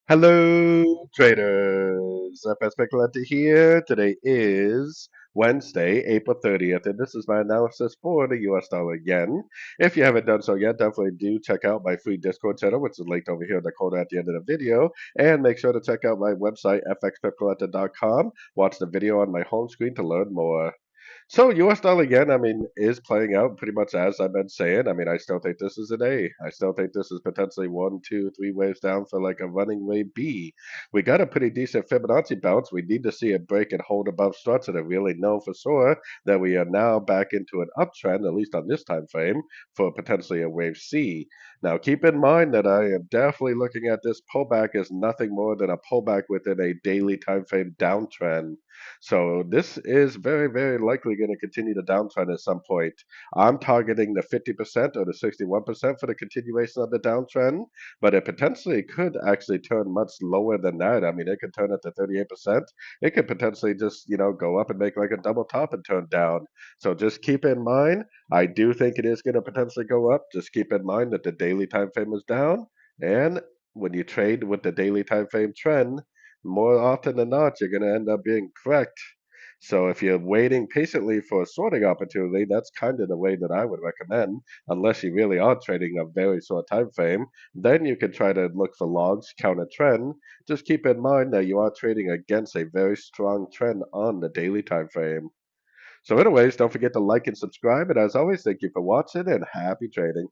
Hello, traders. FX Pip Collector here. Today is Wednesday, April 30th, and this is my analysis for the US dollar yen. If you haven't done so yet, definitely do check out my free Discord channel, which is linked over here in the corner at the end of the video. And make sure to check out my website, fxpipcollector.com. Watch the video on my home screen to learn more. So US dollar yen, is playing out pretty much as I've been saying. I still think this is an A. I still think this is potentially one, two, three waves down for like a running wave B. We got a pretty decent Fibonacci bounce. We need to see it break and hold above structure to really know for sure that we are now back into an uptrend, at least on this time frame, for potentially a wave C. Now keep in mind that I am definitely looking at this pullback as nothing more than a pullback within a daily time frame downtrend. So this is very, very likely going to continue to downtrend at some point. I'm targeting the 50% or the 61% for the continuation of the downtrend, but it potentially could actually turn much lower than that. It could turn it to 38%. It could potentially just, go up and make like a double top and turn down. So just keep in mind, I do think it is going to potentially go up. Just keep in mind that the daily time frame is down. And when you trade with the daily time frame trend, more often than not, you're going to end up being correct. So if you're waiting patiently for a sorting opportunity, that's kind of the way that I would recommend, unless you really are trading a very short time frame. Then you can try to look for logs, counter trend. Just keep in mind that you are trading against a very strong trend on the daily time frame. So anyways, don't forget to like and subscribe. And as always, thank you for watching and happy trading.